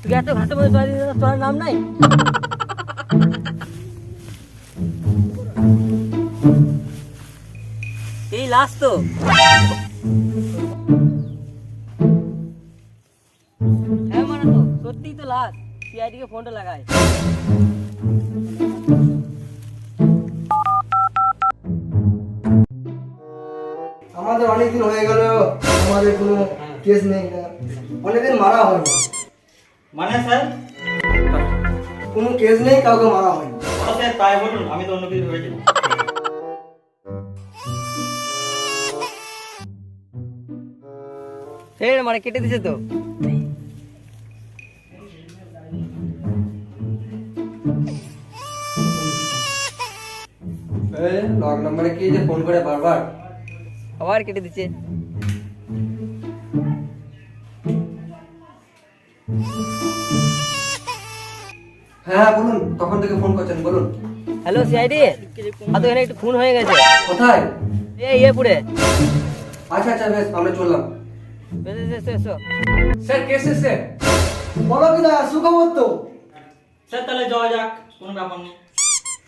এত ঘাটে বলে তোর নাম নাই? এই লাস্ট তো। হ্যাঁ মানে তো সত্যিই তো লাস্ট। সিআইডিকে ফোনটা লাগায়। আমাদের অনেকদিন হয়ে গেল, আমাদের কোনো কেস নেই, অনেকদিন মারা হয়নি। মানে স্যার? কোনো কেস নেই, কাউকে মারা হয়নি। স্যার তাই বলুন, আমি তো অন্য কিছু ভেবেছিলাম। এই মানে কেটে দিছে তো। লক নাম্বারে কি যে ফোন করে বারবার? আবার কেটে দিচ্ছে। হ্যাঁ বলুন, তখন থেকে ফোন করছেন, বলুন। হ্যালো সিআইডি, তো এখানে একটু খুন হয়ে গেছে। কোথায়? এই ইয়েপুরে। আচ্ছা আচ্ছা, বেশ, আমরা চললাম। এসো। স্যার কেস এসে বলো কি না, সুখবর তো? স্যার তাহলে যাওয়া যাক, কোনো ব্যাপার নেই।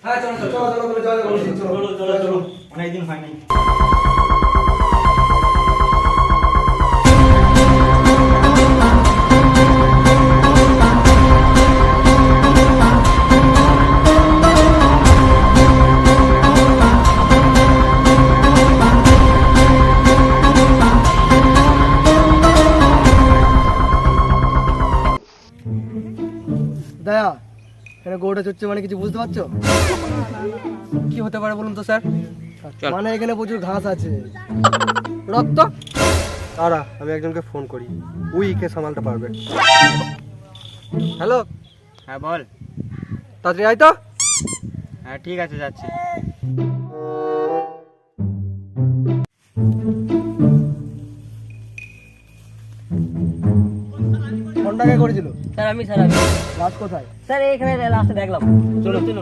হ্যাঁ চলো চলো চলো চলো চলো চলো চলো চলো, অনেকদিন হয়নি। দয়া, এখানে গরুটা চড়ছে মানে কিছু বুঝতে পারছো? কি হতে পারে বলুন তো স্যার? মানে এখানে প্রচুর ঘাস আছে, রক্ত। দাঁড়া, আমি একজনকে ফোন করি, ওই কে সামালতে পারবে। হ্যালো, হ্যাঁ বল। তাড়াতাড়ি আয় তো। হ্যাঁ ঠিক আছে, যাচ্ছি। ফোনটা কে করেছিল? স্যার আমি রাজ কোথায়? স্যার এখানে লাস্টে দেখলাম। চলো চলো।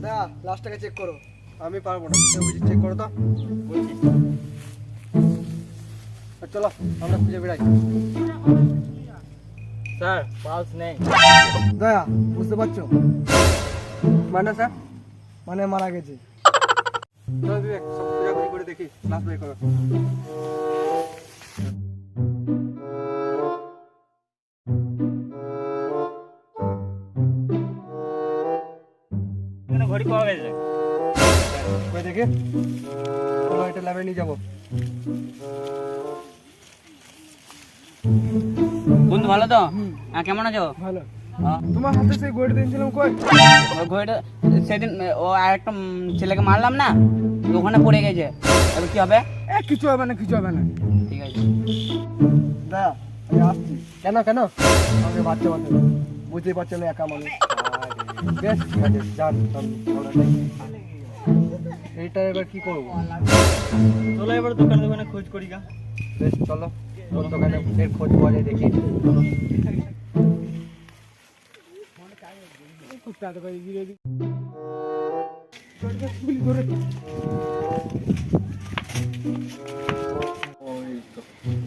দয়া, লাস্টটাকে চেক করো। আমি পারবো না, চেক করো তো। বলছি। চলো আমরা খুঁজে বেড়াই। স্যার পালস নেই। দয়া, বুঝতে পারছো? মানে স্যার, মানে মারা গেছে। চলো বিবেক, সব খোঁজাখুঁজি করে দেখি, লাশ বের করো। এখানে ঘড়ি পাওয়া গেছে। কই দেখে, চলো এটা ল্যাবে নিয়ে যাবো। বন্ধু ভালো তো? হ্যাঁ কেমন আছো? ভালো। তোমার হাতে সেই গোড় দিয়েছিলাম, কই? ওই ঘড়িটা সেদিন ও আরেকটা ছেলেকে মারলাম না, তো ওখানে পড়ে গেছে। এবার কি হবে? কিছু হবে না, কিছু হবে না। ঠিক আছে। দয়া, আমি আসছি। কেন কেন? আমাকে বাচ্চা বাচ্চা বুঝতেই পারছো না, একা মানুষ। বেশ ঠিক আছে, যান। এইটা এবার কি করবো? চলো এবার দোকানে দোকানে খোঁজ করি গা। বেশ চলো, ওর দোকানে এর খোঁজ পাওয়া যায় দেখি।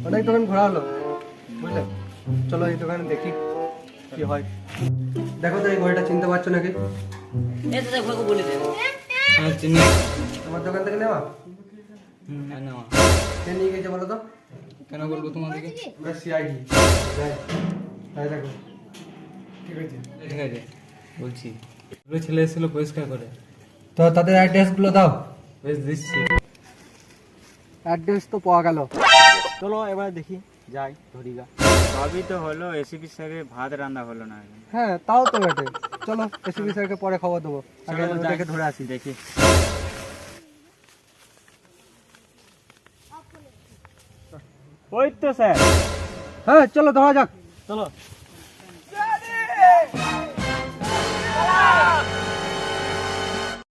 অনেক দোকান ঘোরা হলো, বুঝলে? চলো এই দোকানে দেখি কি হয়। দেখো তো এই ঘড়িটা চিনতে পারছো নাকি? এই তো দেখো বলে দে। হ্যাঁ চিনি। তোমার দোকান থেকে নেওয়া? নেওয়া। কে নিয়ে গেছে বলো তো? কেন বলবো তোমাদেরকে? আমরা সিআইডি। তাই দেখো, ঠিক আছে। ঠিক আছে বলছি, দুটো ছেলে এসেছিল পরিষ্কার করে। তো তাদের অ্যাড্রেসগুলো দাও। বেশ দিচ্ছি। অ্যাড্রেস তো পাওয়া গেল। চলো এবার দেখি, যাই ধরিগা। সবই তো হলো, এসিপি স্যারের ভাত রান্না হলো না। হ্যাঁ তাও তো বটে। চলো এসপি স্যারকে পরে খবর দেবো, আগে চলো ওদেরকে ধরে আসি। দেখি। ওই তো স্যার। হ্যাঁ চলো ধরা যাক। চলো।